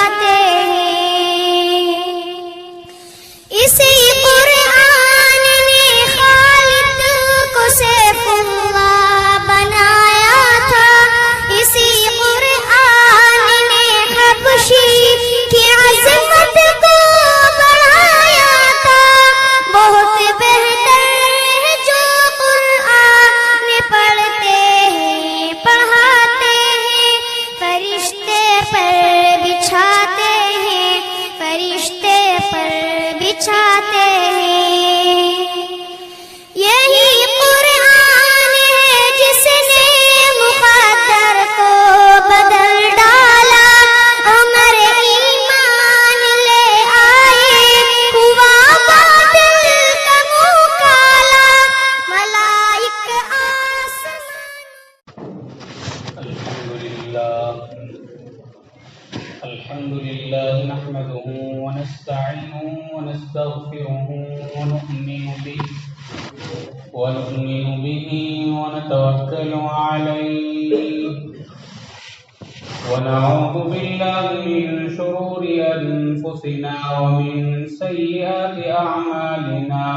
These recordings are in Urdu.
بچھاتے ہیں. اسی قرآن نے خالد کو سیف اللہ بنایا تھا. اسی قرآن نے حبشی کی عظمت کو بڑھایا تھا. بہت بہتر ہے جو قرآن پڑھتے ہیں پڑھاتے ہیں، فرشتے پر بچھاتے ہیں، فرشتے پر بچھاتے ہیں. یہی قرآن ہے جس نے مقدر کو بدل ڈالا. عمر ایمان لے آئے، ہوا باطل کا منہ کالا. ملائک آسمان. الحمد لله نحمده ونستعينه ونستغفره ونؤمن به ونتوكل عليه ونعوذ بالله من شرور أنفسنا ومن سيئات أعمالنا.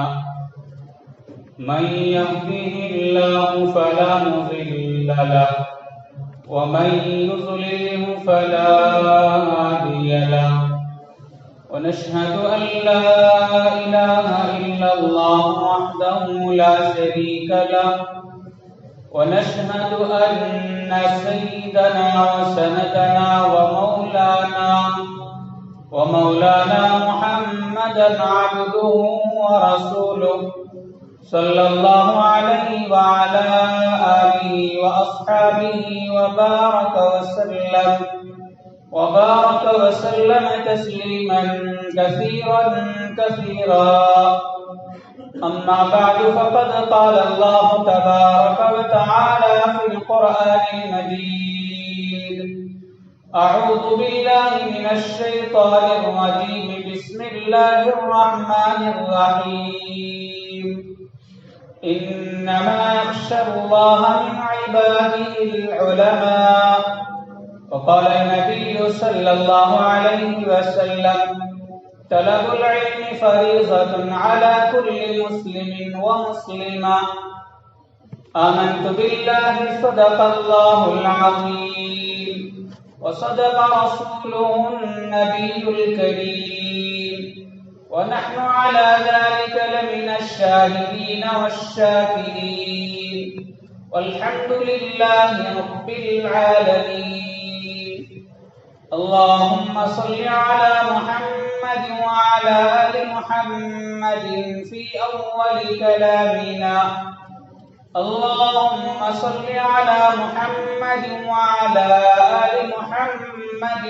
من يهده الله فلا مضل له ومن يضلله فلا هادي له. ونشهد أن لا إله إلا الله وحده لا شريك له. ونشهد أن سيدنا وسندنا ومولانا محمدا عبده ورسوله صلى الله عليه وعلى آله وأصحابه وبارك وسلم تسليما كثيرا. أما بعد فقد قال الله تبارك وتعالى في القرآن المجيد: أعوذ بالله من الشيطان الرجيم. بسم الله الرحمن الرحيم. إنما يخشى الله من عباده العلماء. وقال النبي صلى الله عليه وسلم: طلب العلم فريضة على كل مسلم ومسلمة. آمنت بالله صدق الله العظيم وصدق رسوله النبي الكريم ونحن على ذلك لمن الشاهدين والشاكرين والحمد لله رب العالمين. اللهم صل على محمد وعلى آل محمد في أول كلامنا. اللهم صل على محمد وعلى آل محمد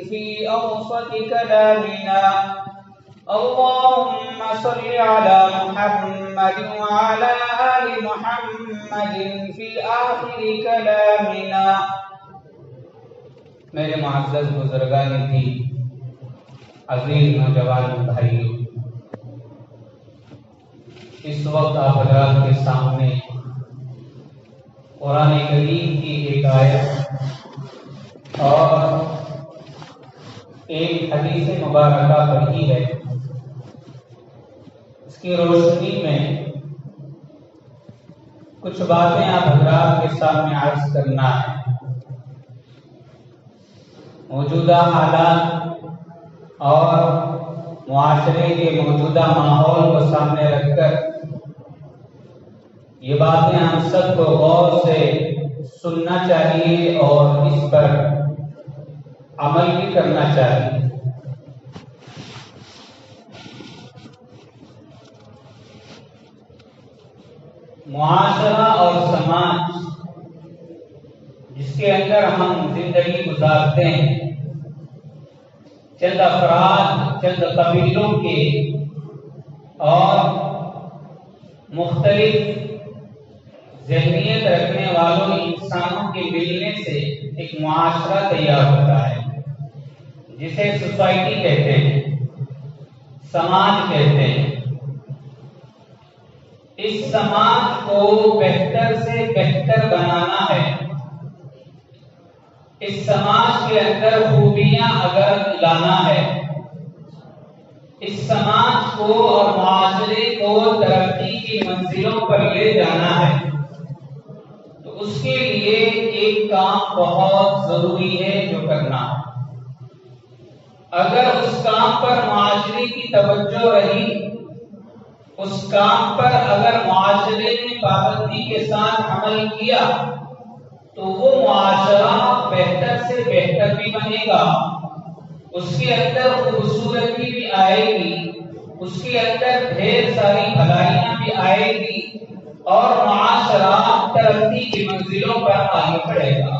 في أوسط كلامنا. اللهم صل على محمد وعلى آل محمد في آخر كلامنا. میرے معزز بزرگان بھی، عزیز نوجوان بھائیوں، اس وقت آپ حضرات کے سامنے قرآن کریم کی ایک آیت اور ایک حدیث مبارکہ پڑھی ہے. اس کی روشنی میں کچھ باتیں آپ حضرات کے سامنے عرض کرنا ہے. موجودہ حالات اور معاشرے کے موجودہ ماحول کو سامنے رکھ کر یہ باتیں ہم سب کو غور سے سننا چاہیے اور اس پر عمل بھی کرنا چاہیے. معاشرہ اور سماج جس کے اندر ہم زندگی گزارتے ہیں، چند افراد، چند قبیلوں کے اور مختلف ذہنیت رکھنے والوں انسانوں کے ملنے سے ایک معاشرہ تیار ہوتا ہے جسے سوسائٹی کہتے ہیں، سماج کہتے ہیں. اس سماج کو بہتر سے بہتر بنانا ہے، اس سماج کے اندر خوبیاں اگر لانا اس سماج کو اور معاشرے کو ترقی کی منزلوں پر لے جانا ہے تو اس کے لیے ایک کام بہت ضروری ہے جو کرنا ہے۔ اگر اس کام پر معاشرے کی توجہ رہی، اس کام پر اگر معاشرے نے پابندی کے ساتھ عمل کیا تو وہ معاشرہ بہتر سے بہتر بھی بنے گا، اس کے اندر خوبصورتی بھی آئے گی، اس کے اندر ڈھیر ساری بھلائیاں بھی آئے گی اور معاشرہ ترقی کی منزلوں پر آگے بڑھے گا۔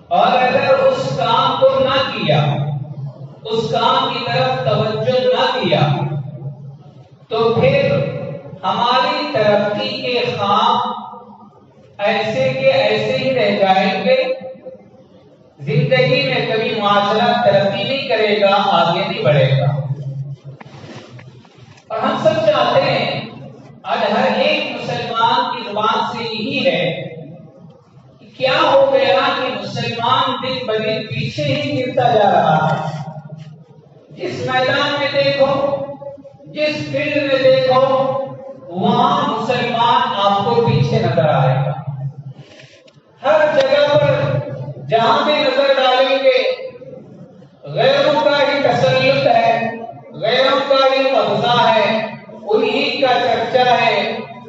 اور اگر اس کام کو نہ کیا، اس کام کی طرف توجہ نہ کیا تو پھر ہماری ترقی کے خواب ایسے کے ایسے ہی رہ جائیں گے، زندگی میں کبھی معاشرہ ترقی نہیں کرے گا، آگے نہیں بڑھے گا۔ اور ہم سب چاہتے ہیں، آج ہر ایک مسلمان کی زبان سے یہی ہے کہ کیا ہو گیا کہ مسلمان دن بدن پیچھے ہی گرتا جا رہا ہے۔ جس میدان میں دیکھو، جس فیلڈ میں دیکھو، وہاں مسلمان آپ کو پیچھے نظر آئے گا۔ ہر جگہ پر جہاں بھی نظر ڈالیں گے غیروں کا ہی تسلط ہے، غیروں کا ہی قبضہ ہے، انہی کا چرچا ہے،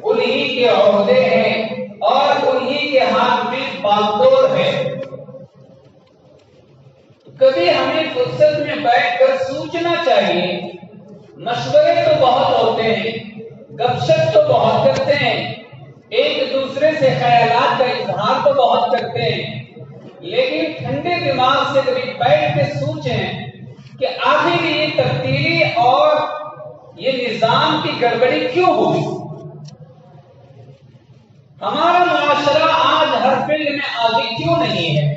انہی کے عہدے ہیں اور انہی کے ہاتھ میں باغدور ہے۔ کبھی ہمیں فرصت میں بیٹھ کر سوچنا چاہیے، مشورے تو بہت ہوتے ہیں، گپ شپ تو بہت کرتے ہیں، ایک دوسرے سے خیالات کا اظہار تو بہت کرتے ہیں، لیکن ٹھنڈے دماغ سے کبھی بیٹھ کے سوچیں کہ آخر یہ تبدیلی اور یہ نظام کی گڑبڑی کیوں ہوئی؟ ہمارا معاشرہ آج ہر فیلڈ میں آگے کیوں نہیں ہے؟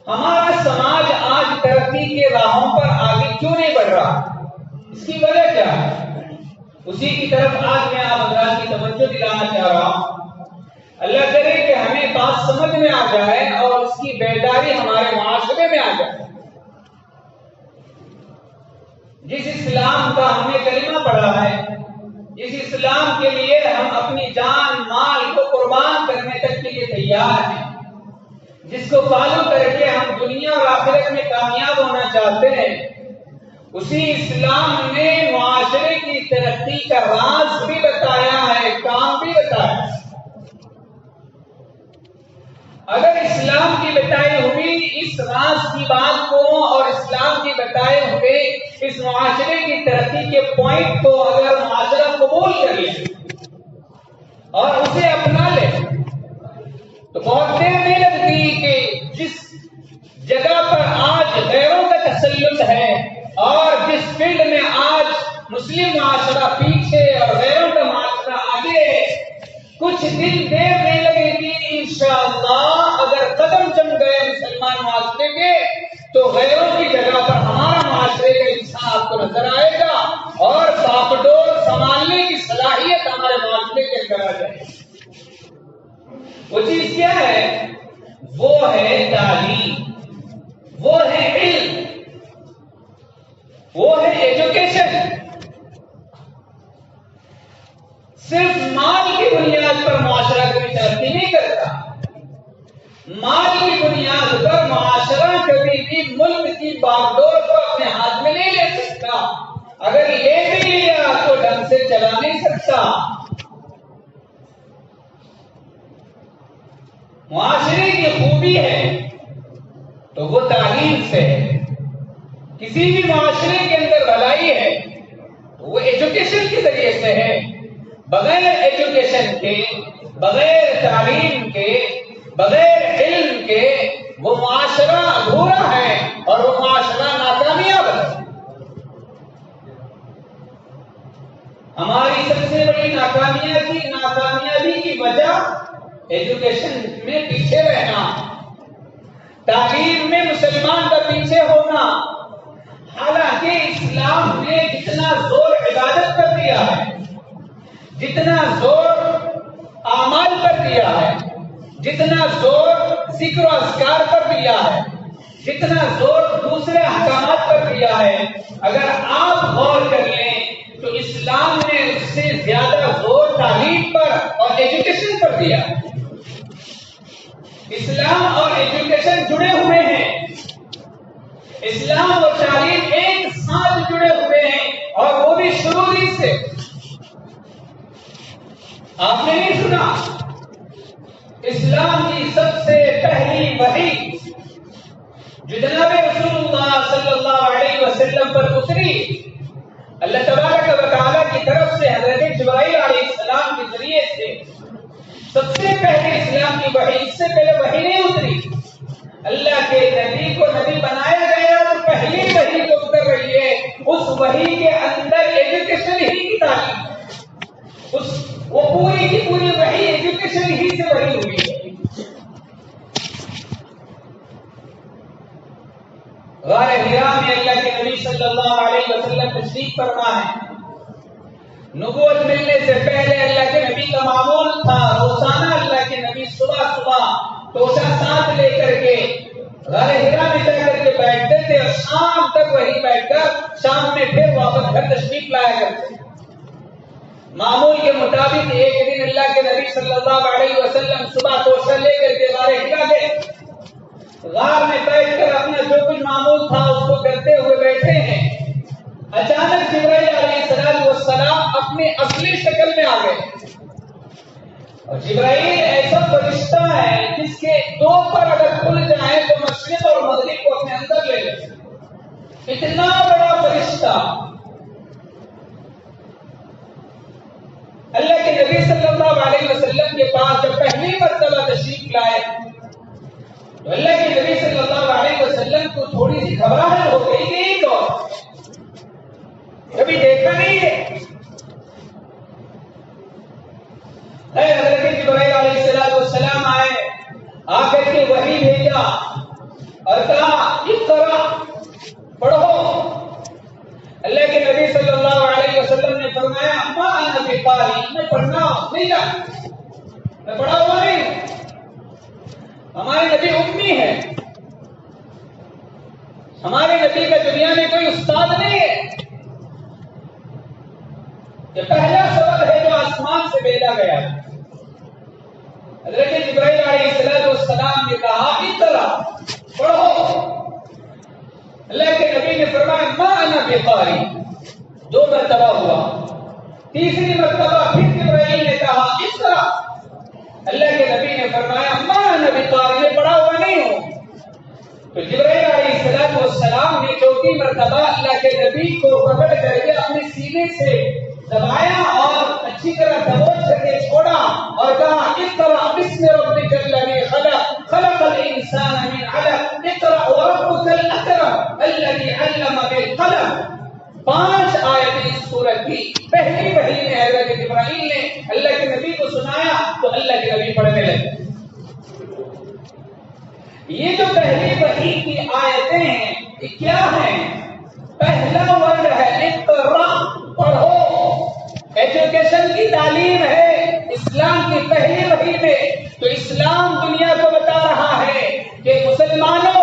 ہمارا سماج آج ترقی کے راہوں پر آگے کیوں نہیں بڑھ رہا؟ اس کی وجہ کیا ہے؟ اسی کی طرف آج میں آپ حضرات کی توجہ دلانا چاہ رہا ہوں۔ اللہ کرے کہ ہمیں بات سمجھ میں آ جائے اور اس کی بیداری ہمارے معاشرے میں آ جائے۔ جس اسلام کا ہم نے کلمہ پڑھا ہے، جس اسلام کے لیے ہم اپنی جان مال کو قربان کرنے تک کے لیے تیار ہیں، جس کو فالو کر کے ہم دنیا اور آخرت میں کامیاب ہونا چاہتے ہیں، اسی اسلام نے معاشرے کی ترقی کا راز بھی بتایا ہے، کام بھی بتایا ہے۔ اگر اسلام کی بتائی ہوئی اس راز کی بات کو اور اسلام کی بتائے ہوئے اس معاشرے کی ترقی کے پوائنٹ کو اگر معاشرہ قبول کر لے اور اسے اپنا لے تو بہت دیر نہیں لگتی کہ جس جگہ پر آج غیروں کا تسلط ہے اور جس فیلڈ میں آج مسلم معاشرہ پیچھے اور غیروں کا معاشرہ آگے ہے، کچھ دن دیر نہیں لگے گی انشاءاللہ اگر قدم جم گئے مسلمان معاشرے کے تو غیروں کی جگہ پر ہمارا معاشرے کا انسان آپ کو نظر آئے گا اور باپڈور سنبھالنے کی صلاحیت ہمارے معاشرے کے اندر آ جائے گی۔ وہ چیز کیا ہے؟ وہ ہے تعلیم، وہ ہے علم، وہ ہے ایجوکیشن۔ صرف مال کی بنیاد پر معاشرہ کبھی ترقی نہیں کرتا، مال کی بنیاد پر معاشرہ کبھی بھی ملک کی باغڈور کو اپنے ہاتھ میں نہیں لے سکتا، اگر یہ بھی لیا تو ڈھنگ سے چلا نہیں سکتا۔ معاشرے کی خوبی ہے تو وہ تعلیم سے ہے، کسی بھی معاشرے کے اندر بھلائی ہے تو وہ ایجوکیشن کے ذریعے سے ہے۔ بغیر ایجوکیشن کے، بغیر تعلیم کے، بغیر علم کے وہ معاشرہ ادھورا ہے اور وہ معاشرہ ناکامیاب ہے۔ ہماری سب سے بڑی ناکامیابی کی وجہ ایجوکیشن میں پیچھے رہنا، تعلیم میں مسلمان کا پیچھے ہونا۔ حالانکہ اسلام نے جتنا زور عبادت پر دیا ہے، جتنا زور اعمال پر دیا ہے، جتنا زور ذکر و اذکار پر دیا ہے، جتنا زور دوسرے احکامات پر دیا ہے. اگر آپ غور کر لیں تو اسلام نے اس سے زیادہ زور تعلیم پر اور ایجوکیشن پر دیا. اسلام اور ایجوکیشن جڑے ہوئے ہیں. اسلام اور تعلیم ایک ساتھ جڑے ہوئے ہیں اور وہ بھی شروع ہی سے. آپ نے نہیں سنا اسلام کی سب سے پہلی وحی جو جناب رسول اللہ صلی اللہ علیہ وسلم پر اتری اللہ تبارک و تعالیٰ کی طرف سے حضرت جبرائیل علیہ السلام کے ذریعے سے سب سے پہلے اسلام کی وحی. اس سے پہلے وحی نہیں اتری. اللہ کے نبی کو نبی بنایا گیا تو پہلی وحی جو اتر رہی ہے اس وحی کے اندر ایجوکیشن ہی کی تعلیم ہے. وہ پوری کی پوری وحی ایجوکیشن ہی سے بھری ہوئی ہے. غار حرا میں اللہ کے نبی صلی اللہ علیہ وسلم تشریف فرما ہے. نبوت ملنے سے پہلے اللہ کے نبی کا معمول تھا روزانہ اللہ کے نبی صبح توشہ ساتھ لے کر کے غار حرا میں جا کر کے بیٹھتے تھے اور شام تک وہی بیٹھ کر شام میں پھر واپس گھر تشریف لایا کرتے. معمول کے مطابق ایک دن اللہ کے نبی صلی اللہ علیہ وسلم صبح توشہ لے کر کے غار حرا گئے. غار میں بیٹھ کر اپنا جو کچھ معمول تھا اس کو کرتے ہوئے بیٹھے ہیں. اچانک جبرائیل علیہ السلام اپنی اصلی شکل میں آ گئے. اور جبرائیل ایسا فرشتہ ہے جس کے دو پر اگر کھل جائے تو مشرق اور مغرب کو اپنے اندر لے لے. اتنا بڑا فرشتہ اللہ کے نبی صلی اللہ علیہ وسلم کے پاس جب پہلی مرتبہ تشریف لائے تو اللہ کے نبی صلی اللہ علیہ وسلم کو تھوڑی سی گھبراہٹ ہو گئی کہ ایک اور کبھی دیکھا نہیں ہے. حضرت جبرائیل علیہ السلام آئے, آ کر کے وحی بھیجا اور کہا اقرا پڑھو. اللہ کے نبی صلی اللہ علیہ وسلم نے فرمایا ما انا بقاری, میں پڑھنا نہیں جانتا, میں پڑھا ہوا نہیں. ہمارے نبی امی ہے, ہمارے نبی کا دنیا میں کوئی استاد نہیں ہے. یہ پہلا سبق ہے جو آسمان سے بھیجا گیا. حضرت جبرائیل علیہ السلام نے کہا اقرا پڑھو. اللہ کے نبی نے فرمایا ما انا بقاری. 2 مرتبہ ہوا. تیسری مرتبہ پھر جبرائیل نے کہا اقرا. اللہ کے نبی نے فرمایا ما انا بقاری, میں پڑھا ہوا نہیں ہوں. تو جبرائیل علیہ السلام نے 4تھی مرتبہ اللہ کے نبی کو پکڑ کر کے اپنے سینے سے دبایا اور اچھی طرح دبوچ کر کے چھوڑا اور کہا اقرا بسم ربک الذی خلق خلق الانسان من علق اقرا وربک الاکرم الذی علم بالقلم. 5 آیتیں اس سورت کی پہلی وحی میں حضرت جبرائیل نے اللہ کے نبی کو سنایا تو اللہ کے نبی پڑھنے لگے. یہ جو پہلی وحی کی آیتیں ہیں یہ کیا ہیں؟ پہلا ورڈ ہے اقرا, پڑھو. ایجوکیشن کی تعلیم ہے اسلام کی پہلی وحی میں. تو اسلام دنیا کو بتا رہا ہے کہ مسلمانوں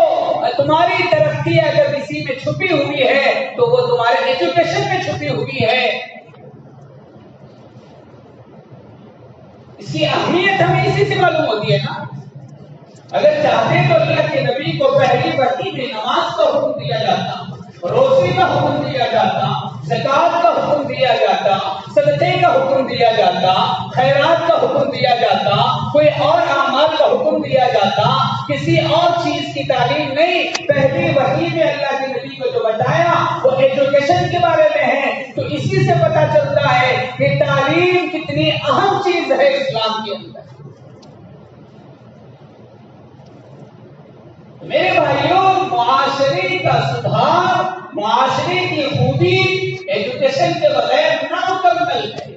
تمہاری ترقی اگر کسی میں چھپی ہوئی ہے تو وہ تمہارے ایجوکیشن میں چھپی ہوئی ہے. اس کی اہمیت ہمیں اسی سے معلوم ہوتی ہے نا. اگر چاہتے تو اللہ کے نبی کو پہلی وحی میں نماز کا حکم دیا جاتا, روزے کا حکم دیا جاتا, زکات کا حکم دیا جاتا, صدقے کا حکم دیا جاتا, خیرات کا حکم دیا جاتا, کوئی اور اعمال کا حکم دیا جاتا, کسی اور چیز کی تعلیم نہیں. پہلی وحی میں اللہ کے نبی کو جو بتایا وہ ایجوکیشن کے بارے میں ہے. تو اسی سے پتہ چلتا ہے کہ تعلیم کتنی اہم چیز ہے اسلام کے اندر. میرے بھائیوں, معاشرے کا سدھار, معاشرے کی خوبی ایجوکیشن کے بغیر نامکمل ہے.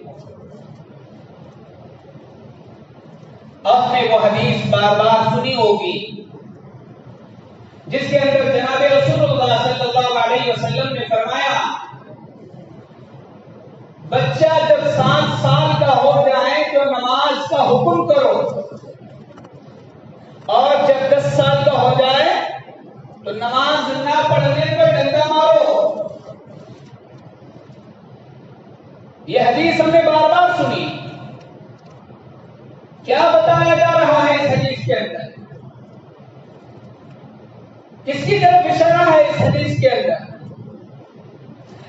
اب نے وہ حدیث بار بار سنی ہوگی جس کے اندر جناب رسول اللہ صلی اللہ علیہ وسلم نے فرمایا بچہ جب 7 سال کا ہو جائے تو نماز کا حکم کرو, اور جب 10 سال کا ہو جائے تو نماز نہ پڑھنے پر ڈنڈا مارو. یہ حدیث ہم نے بار بار سنی. کیا بتایا جا رہا ہے اس حدیث کے اندر؟ کس کی طرف اشارہ ہے اس حدیث کے اندر؟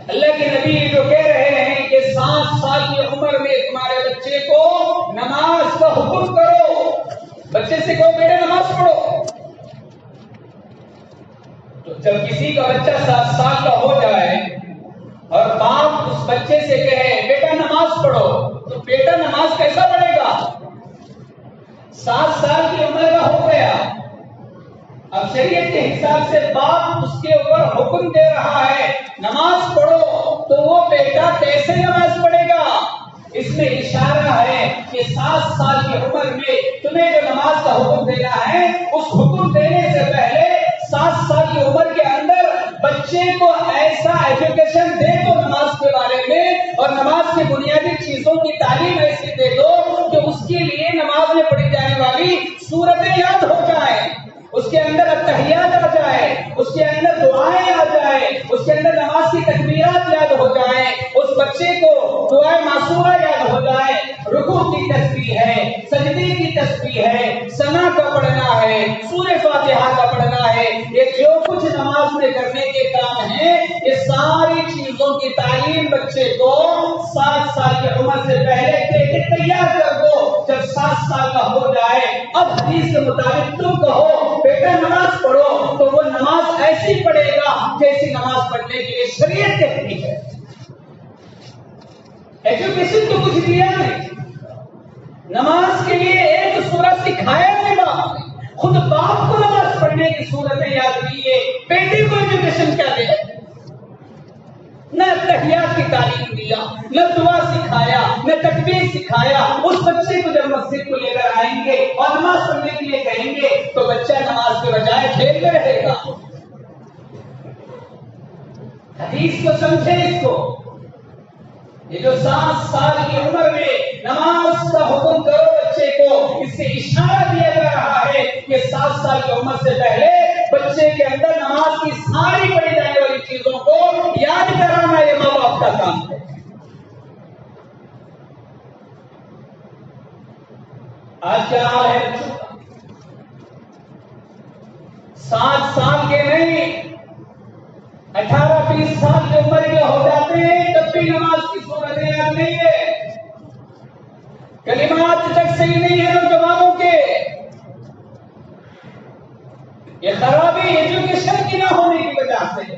اللہ کے نبی جو کہہ رہے ہیں کہ 7 سال کی عمر میں تمہارے بچے کو نماز کا حکم کرو. بچے سے کہو بیٹا نماز پڑھو. تو جب کسی کا بچہ 7 سال کا ہو جائے اور باپ اس بچے سے کہے بیٹا نماز پڑھو, تو بیٹا نماز کیسا پڑھے گا؟ 7 سال کی عمر کا ہو گیا. اب شریعت کے حساب سے باپ اس کے اوپر حکم دے رہا ہے نماز پڑھو, تو وہ بیٹا کیسے نماز پڑھے گا؟ اس میں اشارہ ہے کہ 7 سال کی عمر میں تمہیں جو نماز کا حکم دینا ہے, اس حکم دینے سے پہلے 7 سال کی عمر کے اندر بچے کو ایسا ایجوکیشن دے دو نماز کے بارے میں, اور نماز کی بنیادی چیزوں کی تعلیم ایسی دے دو کہ اس کے لیے نماز میں پڑھی جانے والی سورتیں یاد ہو جائیں, اس کے اندر التحیات آ جائے, اس کے اندر دعائیں آ جائیں, اس کے اندر نماز کی تکبیرات یاد ہو جائیں, اس بچے کو دعائیں معصورہ یاد ہو جائے, رکوع کی تسبیح ہے, سجدے کی تسبیح ہے, ثنا کا پڑھنا ہے, سورہ فاتحہ کا پڑھنا ہے. یہ جو کچھ نماز میں کرنے کے کام ہیں, یہ ساری چیزوں کی تعلیم بچے کو 7 سال کی عمر سے پہلے دے کے تیار کر دو. جب 7 سال کا ہو جائے, اب حدیث کے مطابق تم کہو بیٹا نماز پڑھو, تو وہ نماز ایسی پڑھے گا جیسی نماز پڑھنے کے لیے شریعت کہتی ہے. ایجوکیشن تو کچھ دیا نہیں, نماز کے لیے ایک سورت سکھایا نہیں باپ نے. خود باپ کو نماز پڑھنے کی صورتیں یاد نہیں ہے, بیٹے کو ایجوکیشن کیا دے؟ نہ تحیات کی تعلیم دیا, نہ دعا سکھایا, نہ تکبیر سکھایا. اس بچے کو جب مسجد کو لے کر آئیں گے اور نماز پڑھنے کے لیے کہیں گے تو بچہ نماز کے بجائے کھیل میں رہے گا. حدیث کو سمجھے اس کو. یہ جو 7 سال کی عمر میں نماز کا حکم کرو بچے کو, اس سے اشارہ دیا جا رہا ہے کہ 7 سال کی عمر سے پہلے بچے کے اندر نماز کی ساری پڑھی جانے والی چیزوں کو یاد کرانا یہ ماں باپ کا کام ہے. آج کیا حال ہے بچوں کا؟ 7 سال کے نہیں, 18-20 سال کی عمر کے ہو جاتے ہیں, تب بھی نماز کی صورتیں یاد نہیں ہے, کلمات تک صحیح نہیں ہے نوجوانوں کے. یہ خرابی ایجوکیشن کی نہ ہونے کی وجہ سے.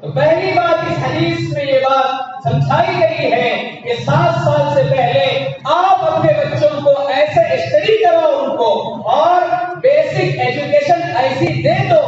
تو پہلی بات اس حدیث میں یہ بات سمجھائی گئی ہے کہ 7 سال سے پہلے آپ اپنے بچوں کو ایسے اسٹڈی کراؤ ان کو, اور بیسک ایجوکیشن ایسی دے دو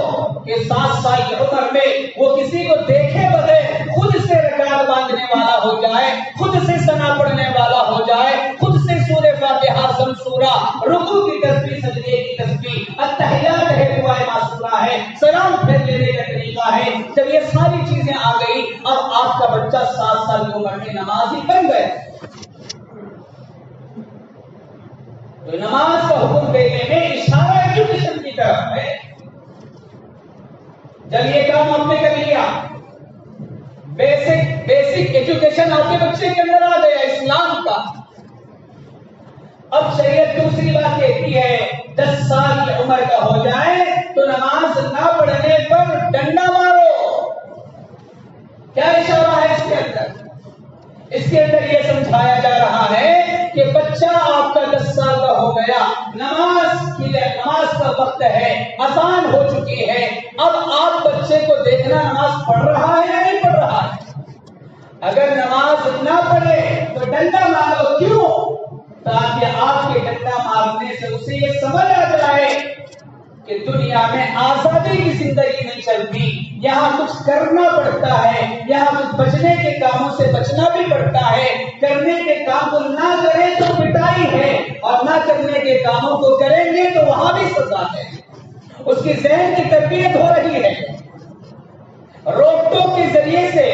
کہ 7 سال کی عمر میں وہ کسی کو دیکھے بغیر خود سے رکعت باندھنے والا ہو جائے, خود سے ثنا پڑھنے والا ہو جائے, خود سے سورہ فاتحہ سورہ, رکوع کی تسبیح, سجدے کی تسبیح, التحیات ہے, دعائیں معصورہ ہے, سلام پھیر لینے کا طریقہ ہے. جب یہ ساری چیزیں آ گئی, اب آپ کا بچہ 7 سال کی عمر میں نمازی بن گئے. تو نماز کا حکم دینے میں اشارہ ایجوکیشن کی طرف ہے. جب یہ کام آپ نے کر لیا, بیسک ایجوکیشن آپ کے بچے کے اندر آ گیا اسلام کا, اب شریعت دوسری بات کہتی ہے 10 سال کی عمر کا ہو جائے تو نماز نہ پڑھنے پر ڈنڈا مارو. کیا اشارہ ہے اس کے اندر؟ اس کے اندر یہ سمجھایا جا رہا ہے کہ بچہ آپ کا 10 سال کا ہو گیا, نماز کا وقت ہے, اذان ہو چکی ہے, اب آپ بچے کو دیکھنا نماز پڑھ رہا ہے یا نہیں پڑھ رہا ہے. اگر نماز نہ پڑھے تو ڈنڈا مارو. کیوں؟ تاکہ آپ کے ڈنڈا مارنے سے اسے یہ سمجھ آ جائے کہ دنیا میں آزادی کی زندگی نہیں چلتی, یہاں کچھ کرنا پڑتا ہے, یہاں کچھ بچنے کے کاموں سے بچنا بھی پڑتا ہے. کرنے کے کام کو نہ کریں تو پٹائی ہے, اور نہ کرنے کے کاموں کو کریں گے تو وہاں بھی سزا ہے. اس کی ذہن کی تربیت ہو رہی ہے, روک ٹوک کے ذریعے سے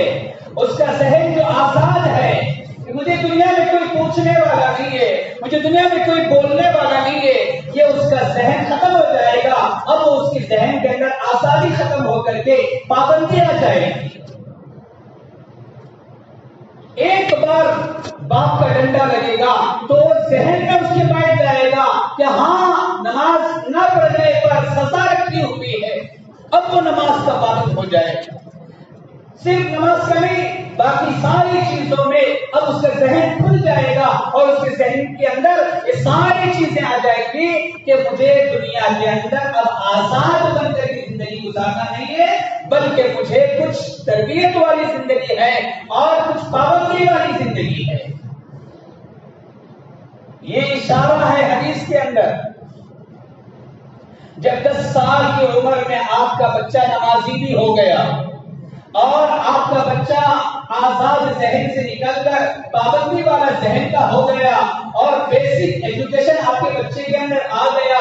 اس کا ذہن جو آزاد ہے, مجھے دنیا میں کوئی پوچھنے والا نہیں ہے، مجھے دنیا میں کوئی بولنے والا نہیں ہے، یہ اس کا ذہن ختم ہو جائے گا. اب وہ اس کے ذہن کے اندر آزادی ختم ہو کر کے پابندی آ جائے گی. ایک بار باپ کا ڈنڈا لگے گا تو ذہن میں اس کے بیٹھ جائے گا کہ ہاں نماز نہ پڑھنے پر سزا رکھی ہوئی ہے. اب وہ نماز کا پابند ہو جائے گا. صرف نماز کا نہیں، باقی ساری چیزوں میں اب اس کا ذہن کھل جائے گا اور اس کے ذہن کے اندر یہ ساری چیزیں آ جائیں گی کہ مجھے دنیا کے اندر اب آزاد بن کر کی زندگی گزارنا نہیں ہے، بلکہ مجھے کچھ تربیت والی زندگی ہے اور کچھ پابندی والی زندگی ہے. یہ اشارہ ہے حدیث کے اندر. جب 10 سال کی عمر میں آپ کا بچہ نمازی بھی ہو گیا اور آپ کا بچہ آزاد ذہن سے نکل کر پابندی والا ذہن کا ہو گیا اور بیسک ایجوکیشن آپ کے بچے کے اندر آ گیا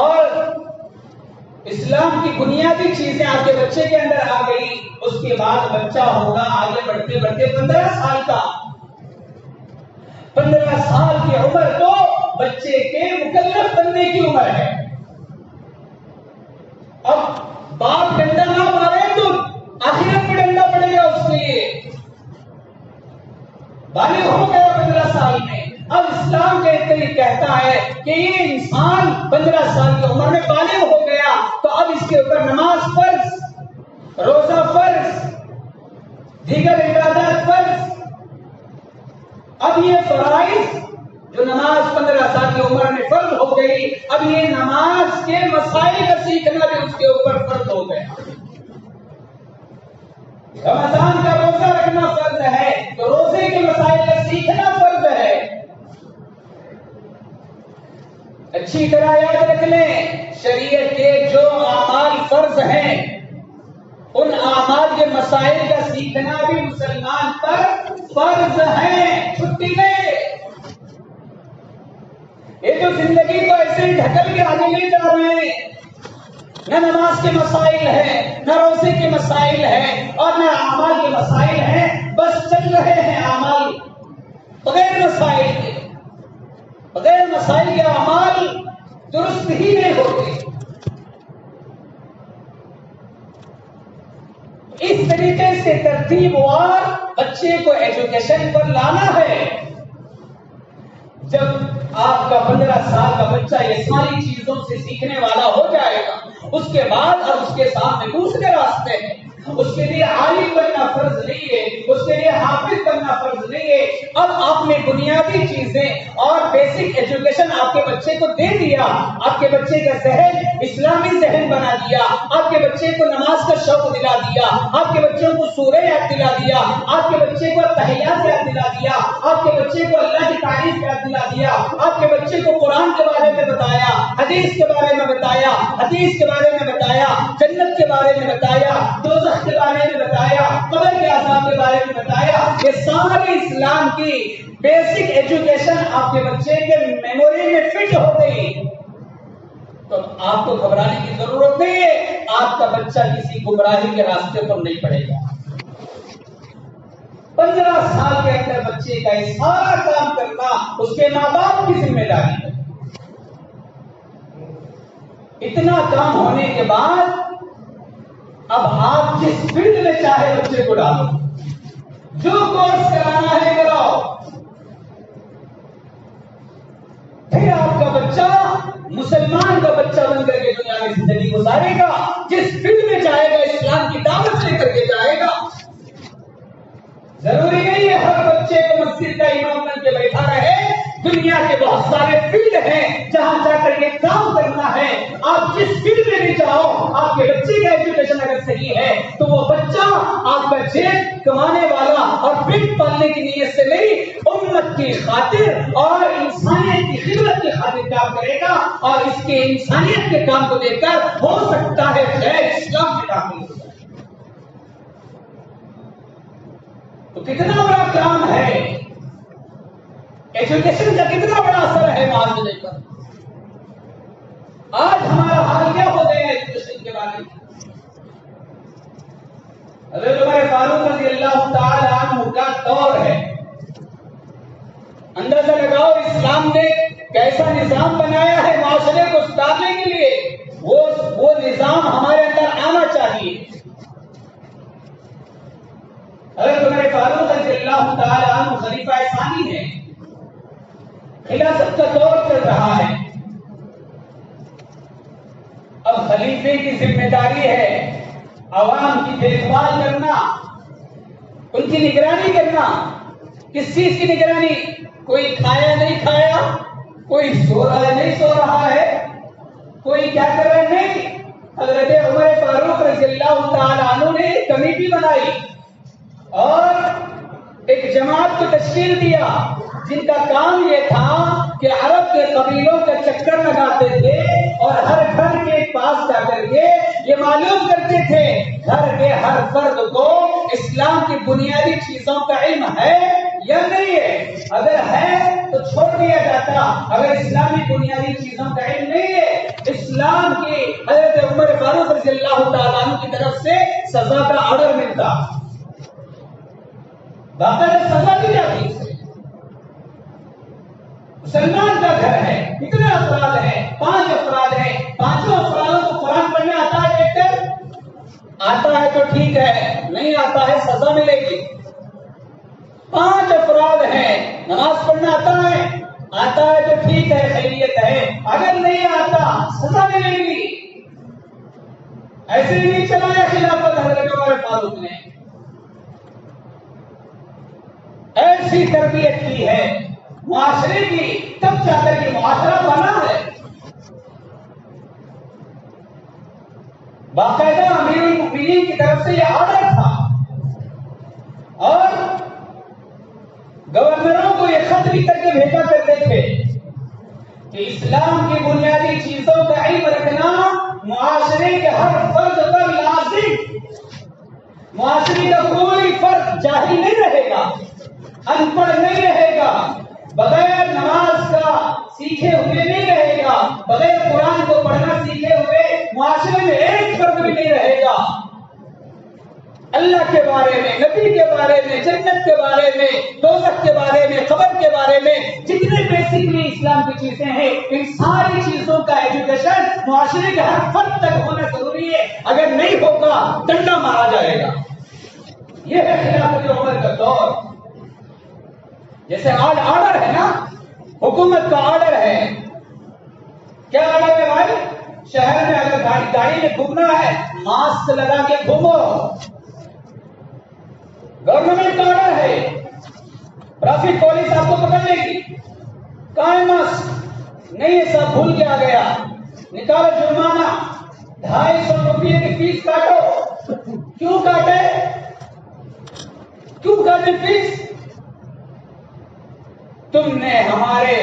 اور اسلام کی بنیادی چیزیں آپ کے بچے کے اندر آ گئی، اس کے بعد بچہ ہوگا آگے بڑھتے بڑھتے 15 سال کا. 15 سال کی عمر تو بچے کے مکلف بننے کی عمر ہے. اب باپ ڈنڈا نہ مارے تو آخرت میں ڈنڈا پڑے گا اس کے لیے. بالغ ہو گیا 15 سال میں. اب اسلام کہتا ہے کہ یہ انسان 15 سال کی عمر میں بالغ ہو گیا تو اب اس کے اوپر نماز فرض، روزہ فرض، دیگر عبادات فرض. اب یہ فرائض جو نماز 15 سال کی عمر میں فرض ہو گئی، اب یہ نماز کے مسائل کا سیکھنا بھی اس کے اوپر فرض ہو گیا. رمضان کا روزہ رکھنا فرض ہے تو روزے کے مسائل کا سیکھنا فرض ہے. اچھی طرح یاد رکھ لیں، شریعت کے جو اعمال فرض ہیں ان اعمال کے مسائل کا سیکھنا بھی مسلمان پر فرض ہے، چھٹی نہیں. یہ جو زندگی کو ایسے ہی ڈھکل کے آگے لے جا رہے ہیں، نہ نماز کے مسائل ہیں، نہ روزے کے مسائل ہیں اور نہ اعمال کے مسائل ہیں، بس چل رہے ہیں اعمال بغیر مسائل کے. بغیر مسائل کے اعمال درست ہی نہیں ہوتے. اس طریقے سے ترتیب وار بچے کو ایجوکیشن پر لانا ہے. جب آپ کا 15 سال کا بچہ یہ ساری چیزوں سے سیکھنے والا ہو جائے گا، اس کے بعد اب اس کے سامنے دوسرے راستے ہیں. اس کے لیے عالم بننا فرض نہیں ہے، اس کے لیے حافظ بننا فرض نہیں ہے. اب آپ نے بنیادی چیزیں اور بیسک ایجوکیشن آپ کے بچے کو دے دیا، آپ کے بچے کا ذہن اسلامی ذہن بنا دیا، آپ کے بچے کو نماز کا شوق دلا دیا، آپ کے بچوں کو سورہ یاد دلا دیا، آپ کے بچے کو تحیات یاد دلا دیا، آپ کے بچے کو اللہ کی تعریف یاد دلا دیا، آپ کے بچے کو قرآن کے بارے میں بتایا، حدیث کے بارے میں بتایا، حدیث کے بارے میں بتایا، جنت کے بارے میں بتایا، دوزخ کے بارے میں بتایا، قبر کے عذاب کے بارے میں بتایا. یہ سارے اسلام کی بیسک ایجوکیشن آپ کے بچے کے میموری میں فٹ ہو گئی تو آپ کو گھبرانے کی ضرورت نہیں ہے. آپ کا بچہ کسی گمراہی کے راستے پر نہیں پڑے گا. 15 سال کے اندر بچے کا یہ سارا کام کرنا اس کے ماں باپ کی ذمہ داری ہے. اتنا کام ہونے کے بعد اب آپ جس فیلڈ میں چاہے بچے کو ڈالو، جو کورس کرانا ہے کراؤ. پھر آپ کا بچہ مسلمان کا بچہ بن کر کے دنیا میں زندگی گزارے گا. جس فیلڈ میں جائے گا اسلام کی دعوت لے کر کے جائے گا. ضروری نہیں ہے ہر بچے کو مسجد کا امام بن کے بیٹھا رہے. دنیا کے بہت سارے فیلڈ ہیں جہاں جا کر یہ کام کرنا ہے. آپ جس فیلڈ میں بھی جاؤ، آپ کے بچے کا ایجوکیشن اگر صحیح ہے تو وہ بچہ آپ کا جیب کمانے والا اور پیٹ پالنے کی نیت سے نہیں، امت کی خاطر اور انسانیت کی خدمت کی خاطر کام کرے گا اور اس کے انسانیت کے کام کو دیکھ کر ہو سکتا ہے خیر اسلام میں داخل ہو جائے. تو کتنا بڑا کام ہے، ایجوکیشن کا کتنا بڑا اثر ہے معاشرے پر. آج ہمارا حال کیا ہو گیا ایجوکیشن کے بارے میں. حضرت عمر فاروق رضی اللہ تعالی عنہ کا دور ہے. اندازہ لگاؤ اسلام نے کیسا نظام بنایا ہے معاشرے کو سدھارنے کے لیے. وہ نظام ہمارے اندر آنا چاہیے. اگر تمہارے فاروق رضی اللہ تعالی عنہ خلیفہ ثانی ہے, خلافت کا دور چل رہا ہے, اب خلیفے کی ذمہ داری ہے عوام کی دیکھ بھال کرنا, ان کی نگرانی کرنا. کس چیز کی نگرانی؟ کوئی کھایا نہیں کھایا, کوئی سو رہا ہے نہیں سو رہا ہے, کوئی کیا کر رہا ہے نہیں. حضرت عمر فاروق رضی اللہ تعالی عنہ نے ایک کمیٹی بنائی اور ایک جماعت کو تشکیل دیا جن کا کام یہ تھا کہ عرب کے قبیلوں کا چکر لگاتے تھے اور ہر گھر کے پاس جا کر کے یہ معلوم کرتے تھے گھر کے ہر فرد کو اسلام کی بنیادی چیزوں کا علم ہے یا نہیں ہے. اگر ہے تو چھوڑ دیا جاتا, اگر اسلامی بنیادی چیزوں کا علم نہیں ہے, اسلام کی حضرت عمر فاروق رضی اللہ تعالیٰ عنہ کی طرف سے سزا کا آرڈر ملتا, باقاعدہ سزا دی جاتی. مسلمان کا گھر ہے, کتنے افراد ہیں؟ 5 افراد ہیں. 5 افرادوں کو قرآن پڑھنے آتا ہے دیکھ کر؟ آتا ہے تو ٹھیک ہے, نہیں آتا ہے سزا ملے گی. 5 افراد ہیں, نماز پڑھنا آتا ہے تو ٹھیک ہے, خیریت ہے, اگر نہیں آتا سزا ملے گی. ایسے ہی نہیں چلایا خلافت حضرت عمر فاروق نے, ایسی تربیت کی ہے معاشرے کی, تب جا کر کے معاشرہ بنا ہے. باقاعدہ امیر المؤمنین کی طرف سے یہ آرڈر تھا اور گورنروں کو یہ خط لکھ کر کے بھیجا کرتے تھے کہ اسلام کی بنیادی چیزوں کا علم رکھنا معاشرے کے ہر فرد پر لازم. معاشرے کا کوئی فرد جاہل نہیں رہے گا, ان پڑھ نہیں رہے گا, بغیر نماز کا سیکھے ہوئے نہیں رہے گا, بغیر قرآن کو پڑھنا سیکھے ہوئے معاشرے میں ایک فرد بھی نہیں رہے گا. اللہ کے بارے میں, نبی کے بارے میں, جنت کے بارے میں, دوزخ کے بارے میں, قبر کے بارے میں, جتنے بیسکلی اسلام کی چیزیں ہیں, ان ساری چیزوں کا ایجوکیشن معاشرے کے ہر فرد تک ہونا ضروری ہے. اگر نہیں ہوگا ڈنڈا مارا جائے گا. یہ ہے خلافت عمر کا دور. جیسے آرڈر ہے نا, حکومت کا آرڈر ہے. کیا آرڈر ہے بھائی؟ شہر میں اگر گاڑی میں گھومنا ہے ماسک لگا کے گھومو. گورنمنٹ کا آرڈر ہے. ٹریفک پولیس آپ کو پکڑ لے گی, کہاں ہے ماسک؟ نہیں ہے صاحب, بھول کے آ گیا, نکالو جرمانہ, 250 روپئے کی فیس کاٹو. کیوں کاٹے فیس؟ تم نے ہمارے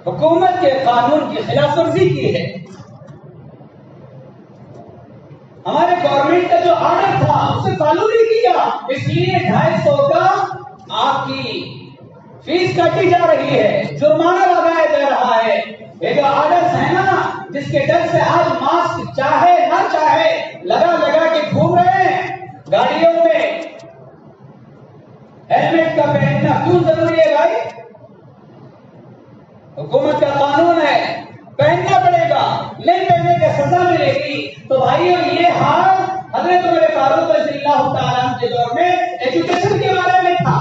حکومت کے قانون کی خلاف ورزی کی ہے. ہمارے گورنمنٹ کا جو آرڈر تھا اسے فالو نہیں کیا, اس لیے 250 کا آپ کی فیس کاٹی جا رہی ہے, جرمانہ لگایا جا رہا ہے. یہ جو آرڈرز ہیں نا, جس کے ڈر سے آج ماسک چاہے نہ چاہے لگا کے گھوم رہے ہیں. گاڑیوں میں ہیلمٹ کا پہننا کیوں ضروری ہے بھائی؟ حکومت کا قانون ہے, پہننا پڑے گا, نہیں پہننے کا سزا ملے گی. تو بھائیوں یہ حال حضرت عمر فاروق رضی اللہ تعالیٰ عنہ کے دور میں ایجوکیشن کے بارے میں تھا.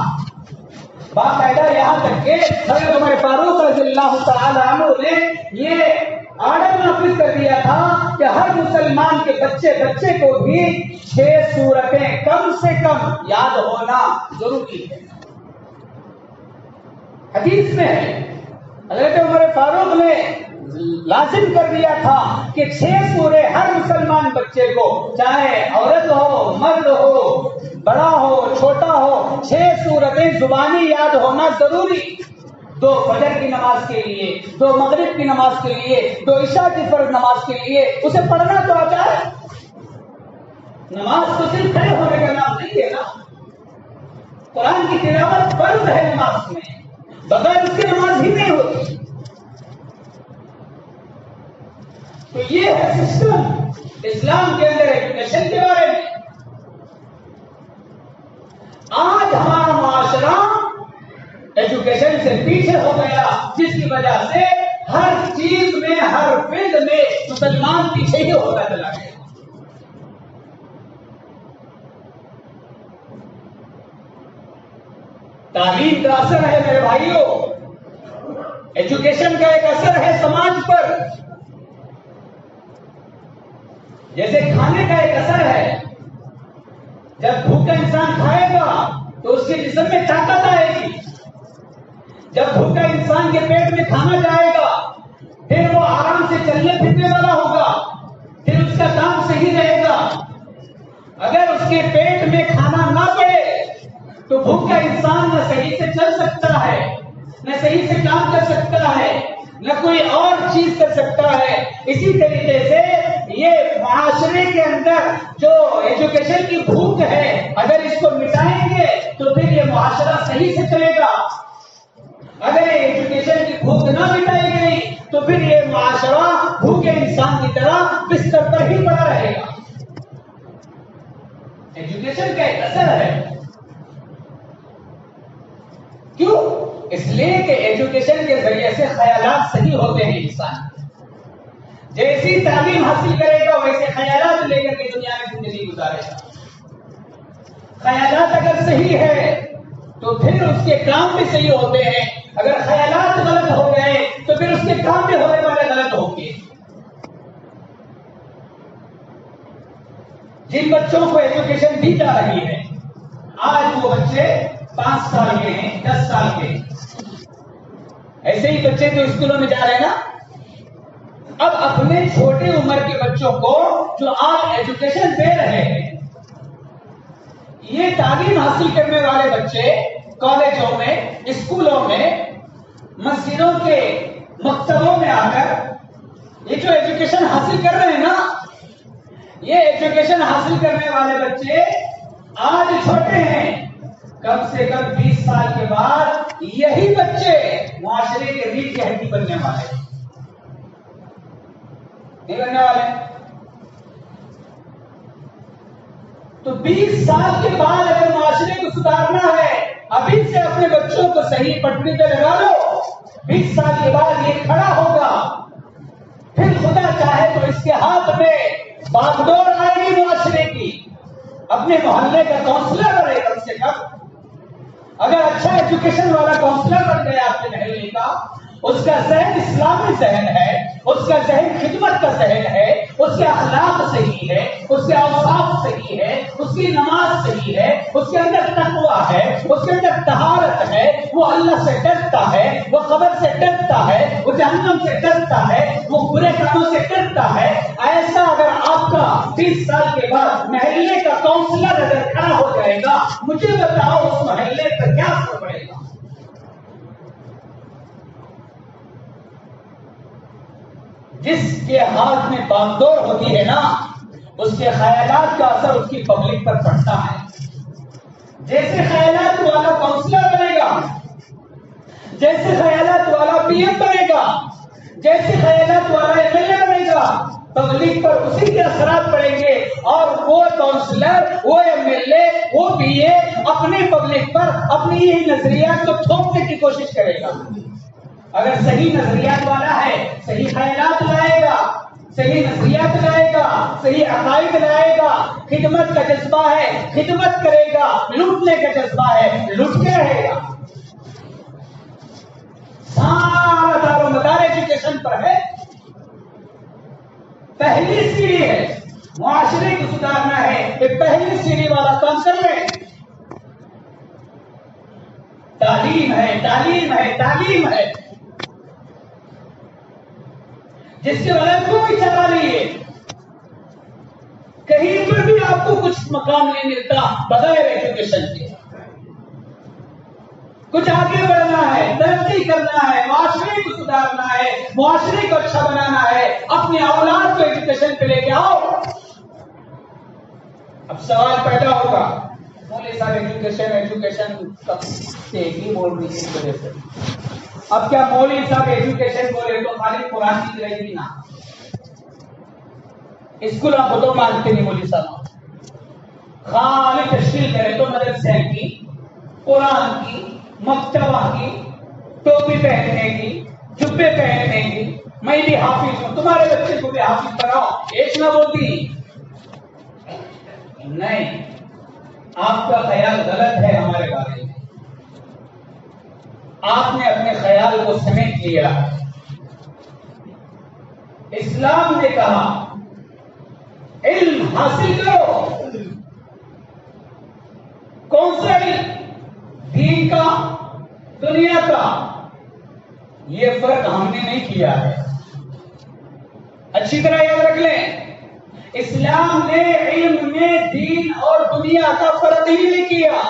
باقاعدہ یہاں تک کہ حضرت عمر فاروق رضی اللہ تعالیٰ عنہ نے یہ آرڈر نافذ کر دیا تھا کہ ہر مسلمان کے بچے کو بھی 6 سورتیں کم سے کم یاد ہونا ضروری ہے. حدیث میں ہے حضرت عمر فاروق نے لازم کر دیا تھا کہ 6 سورے ہر مسلمان بچے کو, چاہے عورت ہو, مرد ہو, بڑا ہو, چھوٹا ہو, 6 سورتیں زبانی یاد ہونا ضروری. 2 فجر کی نماز کے لیے, 2 مغرب کی نماز کے لیے, 2 عشاء کی فرض نماز کے لیے. اسے پڑھنا تو آتا ہے. نماز تو صرف کھڑے ہونے کا نام نہیں ہے نا, قرآن کی تلاوت فرض ہے نماز میں, بغیر اس کی نماز ہی نہیں ہوتی. تو یہ ہے سسٹم اسلام کے اندر ایجوکیشن کے بارے میں. آج ہمارا معاشرہ ایجوکیشن سے پیچھے ہو گیا، جس کی وجہ سے ہر چیز میں، ہر فیلڈ میں مسلمان پیچھے ہی ہوتا چلا گیا۔ تعلیم کا اثر ہے میرے بھائیوں، ایجوکیشن کا ایک اثر ہے سماج پر، جیسے کھانے کا ایک اثر ہے۔ جب بھوکا انسان کھائے گا تو اس کے جسم میں طاقت آئے گی، جب بھوکا انسان کے پیٹ میں کھانا جائے گا پھر وہ آرام سے چلنے پھرنے والا ہوگا، پھر اس کا کام صحیح رہے گا۔ اگر اس کے پیٹ میں کھانا نہ پڑے تو بھوکا انسان نہ صحیح سے چل سکتا ہے، نہ صحیح سے کام کر سکتا ہے، نہ کوئی اور چیز کر سکتا ہے۔ اسی طریقے سے یہ معاشرے کے اندر جو ایجوکیشن کی بھوک ہے، اگر اس کو مٹائیں گے تو پھر یہ معاشرہ صحیح سے چلے گا۔ اگر ایجوکیشن کی بھوک نہ مٹائی گئی تو پھر یہ معاشرہ بھوکے انسان کی طرح بستر پر ہی پڑا رہے گا۔ ایجوکیشن کا ایک اثر ہے۔ کیوں؟ اس لیے کہ ایجوکیشن کے ذریعے سے خیالات صحیح ہوتے ہیں۔ انسان جیسی تعلیم حاصل کرے گا ویسے خیالات لے کر کے دنیا میں زندگی گزارے گا۔ خیالات اگر صحیح ہے تو پھر اس کے کام بھی صحیح ہوتے ہیں، اگر خیالات غلط ہو گئے تو پھر اس کے کام بھی ہونے والے غلط ہوں گے۔ جن بچوں کو ایجوکیشن دی جا رہی ہے، آج وہ بچے 5 سال کے ہیں، 10 سال کے ہیں، ایسے ہی بچے تو اسکولوں میں جا رہے ہیں نا۔ اب اپنے چھوٹے عمر کے بچوں کو جو آپ ایجوکیشن دے رہے ہیں، یہ تعلیم حاصل کرنے والے بچے کالجوں میں، اسکولوں میں، مسجدوں کے مکتبوں میں آ کر یہ جو ایجوکیشن حاصل کر رہے ہیں نا، یہ ایجوکیشن حاصل کرنے والے بچے آج چھوٹے ہیں، کم سے کم 20 سال کے بعد یہی بچے معاشرے کے ریڑھ کی ہڈی بننے والے ہیں، نہیں بننے والے۔ تو 20 سال کے بعد اگر معاشرے کو سدھارنا ہے، ابھی سے اپنے بچوں کو صحیح پٹری پہ لگا لو، 20 سال کے بعد یہ کھڑا ہوگا، پھر خدا چاہے تو اس کے ہاتھ میں باغڈور آئے گی معاشرے کی، اپنے محلے کا کونسلر بنے کم سے کم۔ اگر اچھا ایجوکیشن والا کونسلر بن گیا آپ کے محلے کا، اس کا ذہن اسلامی ذہن ہے، اس کا ذہن خدمت کا ذہن ہے، اس کے اخلاق صحیح ہے، اس کے اوصاف صحیح ہے، اس کی نماز صحیح ہے، اس کے اندر تقویٰ ہے، اس کے اندر طہارت ہے، وہ اللہ سے ڈرتا ہے، وہ قبر سے ڈرتا ہے، وہ جہنم سے ڈرتا ہے، وہ برے کاموں سے ڈرتا ہے۔ ایسا اگر آپ کا 20 سال کے بعد محلے کا کونسلر اگر کھڑا ہو جائے گا، مجھے بتاؤ اس محلے پر کیا اثر پڑے گا؟ جس کے ہاتھ میں باغڈور ہوتی ہے نا، اس کے خیالات کا اثر اس کی پبلک پر پڑتا ہے۔ جیسے خیالات والا کونسلر بنے گا، جیسے خیالات والا پی ایم بنے گا، جیسے خیالات والا ایم ایل اے بنے گا، پبلک پر اسی کے اثرات پڑیں گے، اور وہ کونسلر، وہ ایم ایل اے، وہ پی اے اپنے پبلک پر اپنی ہی نظریات کو تھوپنے کی کوشش کرے گا۔ اگر صحیح نظریات والا ہے، صحیح خیالات لائے گا، صحیح نظریات لائے گا، صحیح عقائد لائے گا، خدمت کا جذبہ ہے، خدمت کرے گا، لوٹنے کا جذبہ ہے، لوٹ کے رہے گا۔ سارا دار و مدار ایجوکیشن پر ہے۔ پہلی سیڑھی ہے، معاشرے کو سدھارنا ہے، یہ پہلی سیڑھی والا کام کر لیں۔ تعلیم ہے، تعلیم ہے، تعلیم ہے، جس کے بغیر کوئی چارہ نہیں ہے۔ کہیں پر بھی آپ کو کچھ مقام نہیں ملتا بغیر ایجوکیشن کے۔ کچھ آگے بڑھنا ہے، ترقی کرنا ہے، معاشرے کو سدھارنا ہے، معاشرے کو اچھا بنانا ہے، اپنے اولاد کو ایجوکیشن پہ لے کے آؤ۔ اب سوال پیدا ہوگا، مولوی صاحب ایجوکیشن کب سے ہی بول رہی ہے اس وجہ سے، اب کیا مولوی صاحب ایجوکیشن بولے تو خالی قرآن کی رہے گی نا؟ اسکول آپ تو مانتے نہیں مولوی صاحب، خالی تشکیل کرے تو مدرسے کی، قرآن کی، مکتبہ کی، ٹوپی پہننے کی، جبے پہننے کی، میں بھی حافظ ہوں، تمہارے بچے کو بھی حافظ بناؤ، ایک نہ بولتی نہیں، آپ کا خیال غلط ہے ہمارے بارے میں، آپ نے اپنے خیال کو سمیٹ لیا۔ اسلام نے کہا علم حاصل کرو، کون سا علم؟ دین کا، دنیا کا، یہ فرق ہم نے نہیں کیا ہے، اچھی طرح یاد رکھ لیں، اسلام نے علم میں دین اور دنیا کا فرق ہی نہیں کیا۔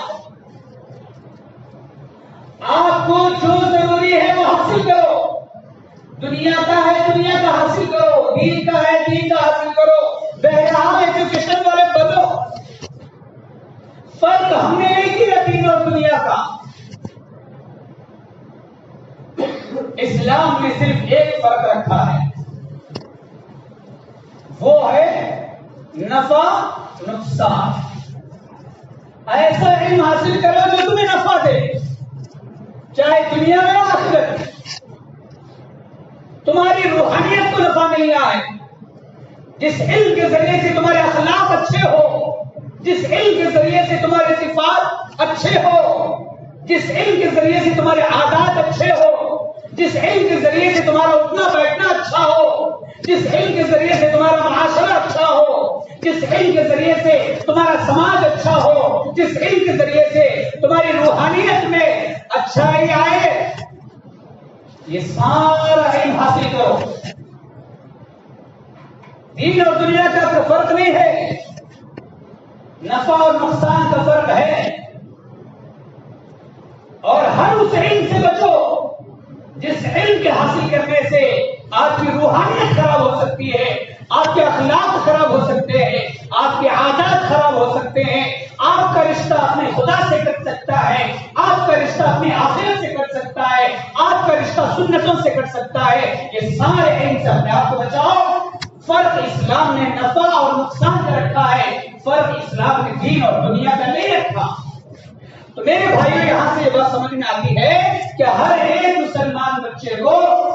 آپ کو جو ضروری ہے وہ حاصل کرو، دنیا کا ہے دنیا کا حاصل کرو، دین کا ہے دین کا حاصل کرو، بہرحال ایجوکیشن والے بنو۔ فرق ہم نے نہیں کیا دین اور دنیا کا۔ اسلام نے صرف ایک فرق رکھا ہے، وہ ہے نفع نقصان۔ ایسا علم حاصل کرو جو تمہیں نفع دے، چاہے دنیا میں آخرت، تمہاری روحانیت کو نفع ملنا ہے، جس علم کے ذریعے سے تمہارے اخلاق اچھے ہو، جس علم کے ذریعے سے تمہارے صفات اچھے ہو، جس علم کے ذریعے سے تمہارے عادات اچھے ہو، جس علم کے ذریعے سے تمہارا اٹھنا بیٹھنا اچھا ہو، جس علم کے ذریعے سے تمہارا معاشرہ اچھا ہو، جس علم کے ذریعے سے تمہارا سماج اچھا ہو، جس علم کے ذریعے سے تمہاری روحانیت میں اچھائی آئے، یہ سارا علم حاصل کرو۔ دین اور دنیا کا کوئی فرق نہیں ہے، نفع اور نقصان کا فرق ہے، اور ہر اس علم سے بچو جس علم کے حاصل کرنے سے آپ کی روحانیت خراب ہو سکتی ہے، آپ کے اخلاق خراب ہو سکتے ہیں، آپ کے عادات خراب ہو سکتے ہیں، آپ کا رشتہ اپنے خدا سے کٹ سکتا ہے، آپ کا رشتہ اپنے آخرت سے کٹ سکتا ہے، آپ کا رشتہ سنتوں سے کٹ سکتا ہے۔ یہ سارے علم سے اپنے آپ کو بچاؤ۔ فرق اسلام نے نفع اور نقصان کا رکھا ہے، فرق اسلام نے دین اور دنیا کا نہیں رکھا۔ تو میرے بھائیوں، یہاں سے یہ بات سمجھ میں آتی ہے کہ ہر ایک مسلمان بچے کو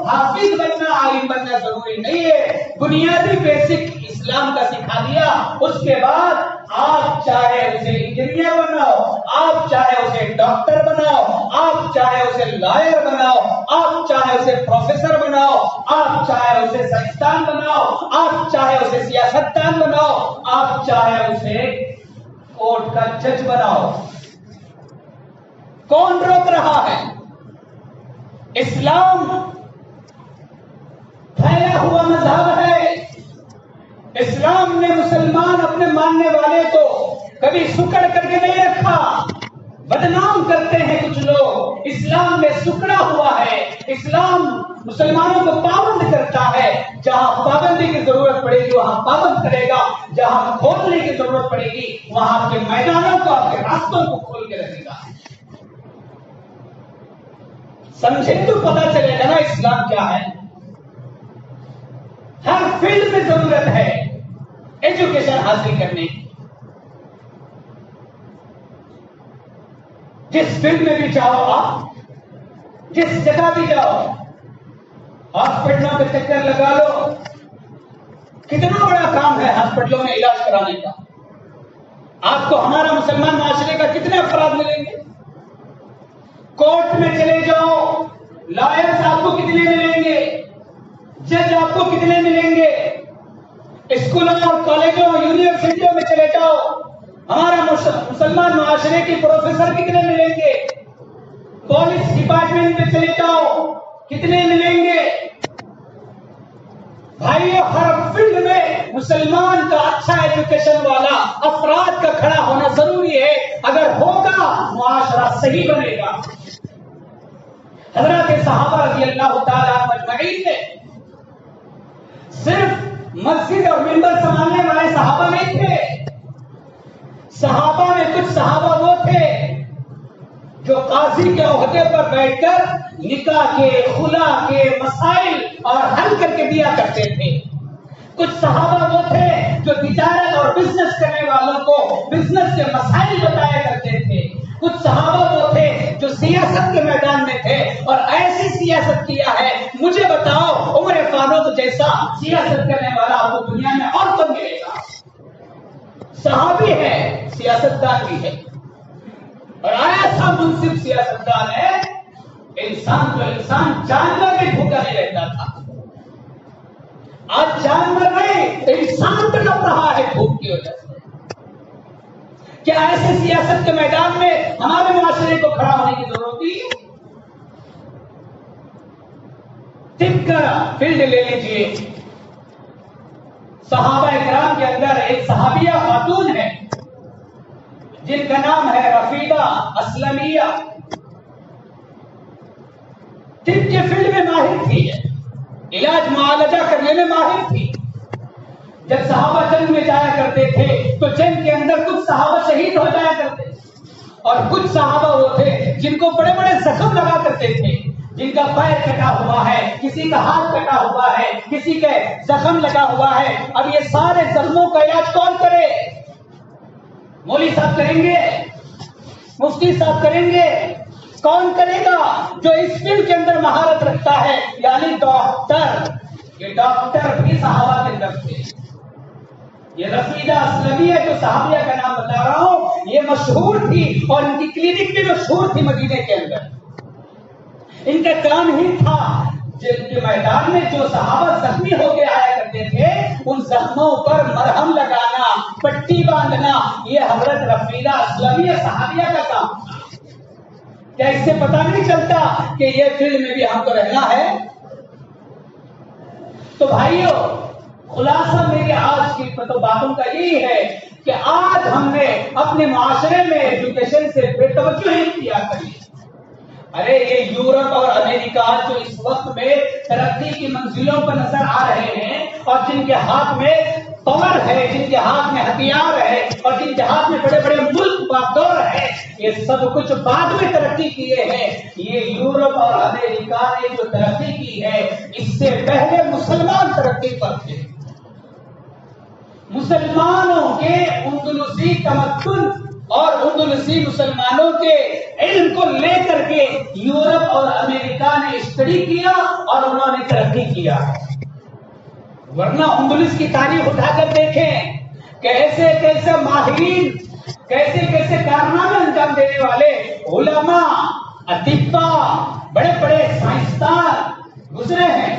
حافظ بننا، عالم بننا ضروری نہیں ہے۔ بنیادی بیسک اسلام کا سکھا دیا، اس کے بعد آپ چاہے اسے انجینئر بناؤ، آپ چاہے اسے ڈاکٹر بناؤ، آپ چاہے اسے لائر بناؤ، آپ چاہے اسے پروفیسر بناؤ، آپ چاہے اسے سائنسدان بناؤ، آپ چاہے اسے سیاستدان بناؤ، آپ چاہے اسے کورٹ کا جج بناؤ، کون روک رہا ہے؟ اسلام پھیلا ہوا مذہب ہے۔ اسلام نے مسلمان اپنے ماننے والے کو کبھی سکڑ کر کے نہیں رکھا۔ بدنام کرتے ہیں کچھ لوگ، اسلام میں سکڑا ہوا ہے۔ اسلام مسلمانوں کو پابند کرتا ہے، جہاں پابندی کی ضرورت پڑے گی وہاں پابند کرے گا، جہاں کھولنے کی ضرورت پڑے گی وہاں آپ کے میدانوں کو، آپ کے راستوں کو کھول کے رکھے گا۔ سمجھے تو پتا چلے گا نا اسلام کیا ہے۔ ہر فیلڈ میں ضرورت ہے ایجوکیشن حاصل کرنے کی، جس فیلڈ میں بھی چاہو آپ، جس جگہ بھی جاؤ، ہاسپٹلوں کے چکر لگا لو، کتنا بڑا کام ہے ہاسپٹلوں میں علاج کرانے کا۔ آپ کو ہمارا مسلمان معاشرے کا کتنے افراد ملیں گے؟ کورٹ میں چلے جاؤ، لائرز آپ کو کتنے ملیں گے؟ جج آپ کو کتنے ملیں گے؟ اسکولوں اور کالجوں یونیورسٹیوں میں چلے جاؤ، ہمارا مسلمان معاشرے کے پروفیسر کتنے ملیں گے؟ پولیس ڈپارٹمنٹ میں چلے جاؤ، کتنے ملیں گے؟ بھائیو، ہر فیلڈ میں مسلمان کا اچھا ایجوکیشن والا افراد کا کھڑا ہونا ضروری ہے۔ اگر ہوگا معاشرہ صحیح بنے گا۔ حضرات صحابہ رضی اللہ تعالیٰ مجمعین نے صرف مسجد اور ممبر سنبھالنے والے صحابہ نہیں تھے۔ صحابہ میں کچھ صحابہ وہ تھے جو قاضی کے عہدے پر بیٹھ کر نکاح کے، خلا کے مسائل اور حل کر کے دیا کرتے تھے۔ کچھ صحابہ وہ تھے جو تجارت اور بزنس کرنے والوں کو بزنس کے مسائل بتایا کرتے تھے۔ کچھ صحابہ وہ تھے جو سیاست کے میدان میں تھے، اور ایسے صحابی ہے، سیاستدان بھی ہے، اور ایسا منصف سیاستدان ہے انسان تو انسان جانور بھی بھوکا نہیں رہتا تھا. آج جانور نہیں انسان تڑپ رہا ہے بھوک کی وجہ سے. کیا ایسے سیاست کے میدان میں ہمارے معاشرے کو کھڑا ہونے کی ضرورت تھی؟ طب کا فیلڈ لے لیجیے. صحابہ کرام کے اندر ایک صحابیہ خاتون ہے جن کا نام ہے رفیدہ اسلمیہ. طب کے فیلڈ میں ماہر تھی، علاج معالجہ کرنے میں ماہر تھی. جب صحابہ جنگ میں جایا کرتے تھے تو جنگ کے اندر کچھ صحابہ شہید ہو جایا کرتے اور کچھ صحابہ وہ تھے جن کو بڑے بڑے زخم لگا کرتے تھے، جن کا پیر کٹا ہوا ہے، کسی کا ہاتھ کٹا ہوا ہے، کسی کے زخم لگا ہوا ہے. اب یہ سارے زخموں کا علاج کون کرے؟ مولوی صاحب کریں گے؟ مفتی صاحب کریں گے؟ کون کرے گا؟ جو اس فیلڈ کے اندر مہارت رکھتا ہے، یعنی ڈاکٹر. یہ ڈاکٹر بھی صحابہ کے اندر تھے. یہ رفیدہ اسلمیہ جو صحابیہ کا نام بتا رہا ہوں یہ مشہور تھی اور ان کی کلینک بھی مشہور تھی مدینے کے اندر. ان کا کام ہی تھا جن کے میدان میں جو صحابہ زخمی ہو کے آیا کرتے تھے ان زخموں پر مرہم لگانا، پٹی باندھنا. یہ حضرت رفیدہ اسلمیہ صحابیہ کا کام تھا. کیا اس سے پتہ نہیں چلتا کہ یہ فیلڈ میں بھی ہم کو رہنا ہے؟ تو بھائیو، خلاصہ میری آج کی باتوں کا یہی ہے کہ آج ہم نے اپنے معاشرے میں ایجوکیشن سے بے توجہ اختیار کری. ارے یہ یورپ اور امریکہ جو اس وقت میں ترقی کی منزلوں پر نظر آ رہے ہیں اور جن کے ہاتھ میں پاور ہے، جن کے ہاتھ میں ہتھیار ہے اور جن کے ہاتھ میں بڑے بڑے ملک باغدور ہے، یہ سب کچھ بعد میں ترقی کیے ہیں. یہ یورپ اور امریکہ نے جو ترقی کی ہے اس سے پہلے مسلمان ترقی پر تھے. مسلمانوں کے اندلسی تمدن اور اندلسی مسلمانوں کے علم کو لے کر کے یورپ اور امریکہ نے اسٹڈی کیا اور انہوں نے ترقی کیا. ورنہ اندلس کی تاریخ اٹھا کر دیکھیں، کیسے کیسے ماہرین، کیسے کیسے کارنامے انجام دینے والے علماء، اطباء، بڑے بڑے سائنسدان گزرے ہیں.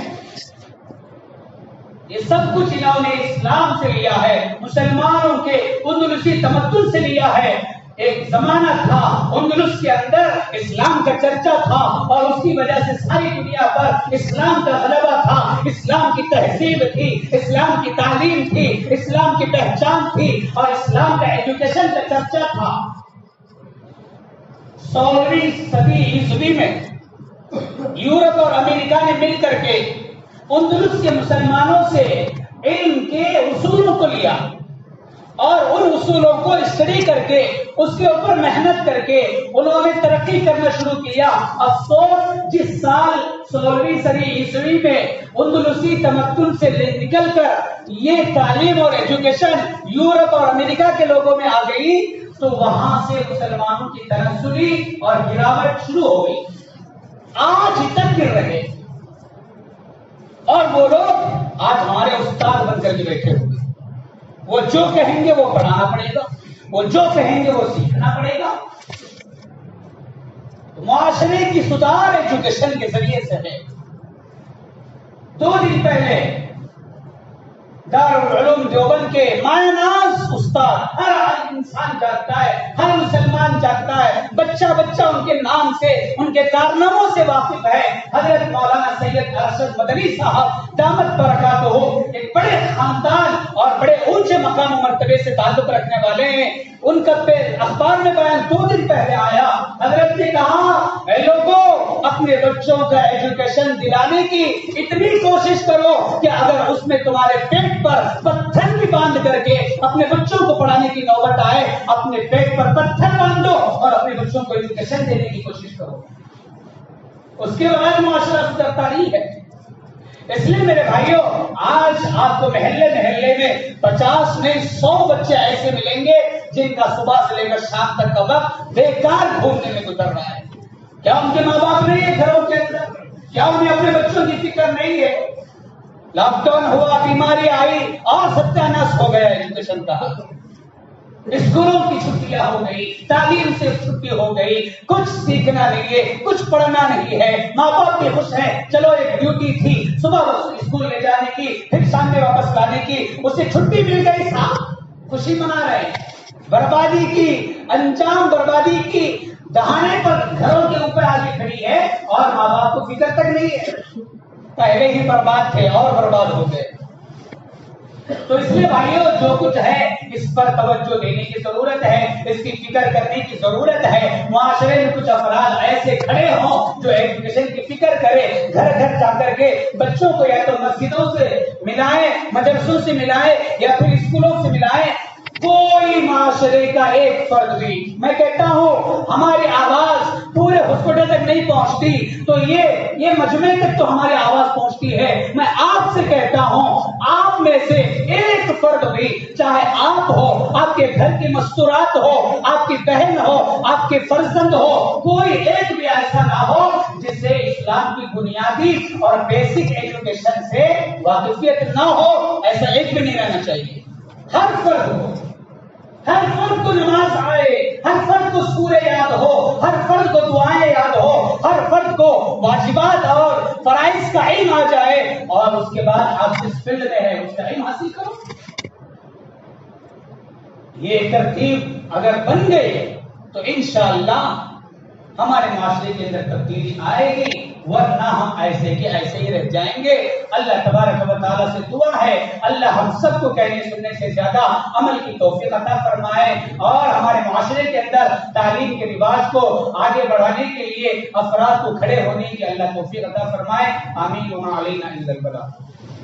یہ سب کچھ انہوں نے اسلام سے لیا ہے، مسلمانوں کے اندلسی تمدن سے لیا ہے. ایک زمانہ تھا اندلس کے اندر اسلام کا چرچا تھا اور اس کی وجہ سے ساری دنیا پر اسلام کا غلبہ تھا. اسلام کی تہذیب تھی، اسلام کی تعلیم تھی، اسلام کی پہچان تھی اور اسلام کا ایجوکیشن کا چرچا تھا. 16ویں صدی عیسوی میں یورپ اور امریکہ نے مل کر کے اندلس کے مسلمانوں سے علم کے اصولوں کو لیا اور ان اصولوں کو اسٹڈی کر کے اس کے اوپر محنت کر کے انہوں نے ترقی کرنا شروع کیا. افسوس جس سال 16ویں صدی عیسوی میں اندلسی تمدن سے نکل کر یہ تعلیم اور ایجوکیشن یورپ اور امریکہ کے لوگوں میں آ گئی تو وہاں سے مسلمانوں کی تنزلی اور گراوٹ شروع ہو گئی. آج تک گر رہے اور وہ لوگ آج ہمارے استاد بن کر کے بیٹھے ہوئے. وہ جو کہیں گے وہ پڑھانا پڑے گا، وہ جو کہیں گے وہ سیکھنا پڑے گا. تو معاشرے کی سدھار ایجوکیشن کے ذریعے سے ہے. 2 دن پہلے دارالعلوم دیوبند کے مایہ ناز استاد، ہر انسان جانتا ہے، ہر مسلمان جانتا ہے، بچہ بچہ ان کے نام سے، ان کے کارناموں سے واقف ہے. حضرت مولانا سید ارشد مدنی صاحب دامت برکاتہ ایک بڑے خاندان اور بڑے اونچے مقام و مرتبے سے تعلق رکھنے والے ہیں. ان کا اخبار میں بیان 2 دن پہلے آیا. حضرت نے کہا اے لوگوں، اپنے بچوں کا ایجوکیشن دلانے کی اتنی کوشش کرو کہ اگر اس میں تمہارے پیٹ پر پتھر بھی باندھ کر کے اپنے بچوں کو پڑھانے کی نوبت آئے، اپنے پیٹ پر پتھر باندھو اور اپنے بچوں کو ایجوکیشن دینے کی کوشش کرو. اس کے بعد معاشرہ سدھرتا نہیں ہے. اس لیے میرے بھائیوں، آج آپ کو محلے محلے میں 50 نہیں 100 بچے ایسے ملیں گے جن کا صبح سے لے کر شام تک کا وقت بیکار گھومنے میں گزر رہا ہے. کیا ان کے ماں باپ نہیں ہے گھروں کے اندر؟ کیا انہیں اپنے بچوں کی فکر نہیں ہے؟ لاک ڈاؤن ہوا، بیماری آئی اور ستیہ ناش ہو گیا ایجوکیشن کا. اسکولوں کی چھٹیاں ہو گئی، تعلیم سے چھٹی ہو گئی، کچھ سیکھنا نہیں ہے، کچھ پڑھنا نہیں ہے، ماں باپ بھی خوش ہیں، چلو ایک ڈیوٹی تھی صبح اسکول لے جانے کی پھر شام میں واپس لانے کی، اسے چھٹی مل گئی، صاحب خوشی منا رہے ہیں۔ بربادی کی، انجام بربادی کی دہانے پر گھروں کے اوپر آگے کھڑی ہے اور ماں باپ کو فکر تک نہیں ہے، پہلے ہی برباد تھے اور برباد ہو گئے۔ تو اس لیے بھائیوں جو کچھ ہے اس پر توجہ دینے کی ضرورت ہے، اس کی فکر کرنے کی ضرورت ہے۔ معاشرے میں کچھ افراد ایسے کھڑے ہوں جو ایجوکیشن کی فکر کرے، گھر گھر جا کر کے بچوں کو یا تو مسجدوں سے ملائے، مدرسوں سے ملائے یا پھر اسکولوں سے ملائے۔ کوئی معاشرے کا ایک فرد بھی، میں کہتا ہوں ہماری آواز پورے ہاسپٹل تک نہیں پہنچتی تو یہ مجمع تک تو ہماری آواز پہنچتی ہے۔ میں آپ سے کہتا ہوں آپ میں سے ایک فرد بھی، چاہے آپ ہو، آپ کے گھر کی مستورات ہو، آپ کی بہن ہو، آپ کے فرزند ہو، کوئی ایک بھی ایسا نہ ہو جسے اسلام کی بنیادی اور بیسک ایجوکیشن سے واقفیت نہ ہو، ایسا ایک بھی نہیں رہنا چاہیے۔ ہر فرد ہو، ہر فرد کو نماز آئے، ہر فرد کو سورہ یاد ہو، ہر فرد کو دعائیں یاد ہو، ہر فرد کو واجبات اور فرائض کا علم آ جائے اور اس کے بعد آپ جس فیلڈ میں ہے اس کا علم حاصل کرو۔ یہ ترتیب اگر بن گئی تو انشاءاللہ ہمارے معاشرے کے اندر تبدیلی آئے گی، ورنہ ہم ایسے کے ایسے ہی رہ جائیں گے۔ اللہ تبارک و تعالیٰ سے دعا ہے اللہ ہم سب کو کہنے سننے سے زیادہ عمل کی توفیق عطا فرمائے اور ہمارے معاشرے کے اندر تعلیم کے رواج کو آگے بڑھانے کے لیے افراد کو کھڑے ہونے کی اللہ توفیق عطا فرمائے۔ آمین وما علینا الا البلاغ۔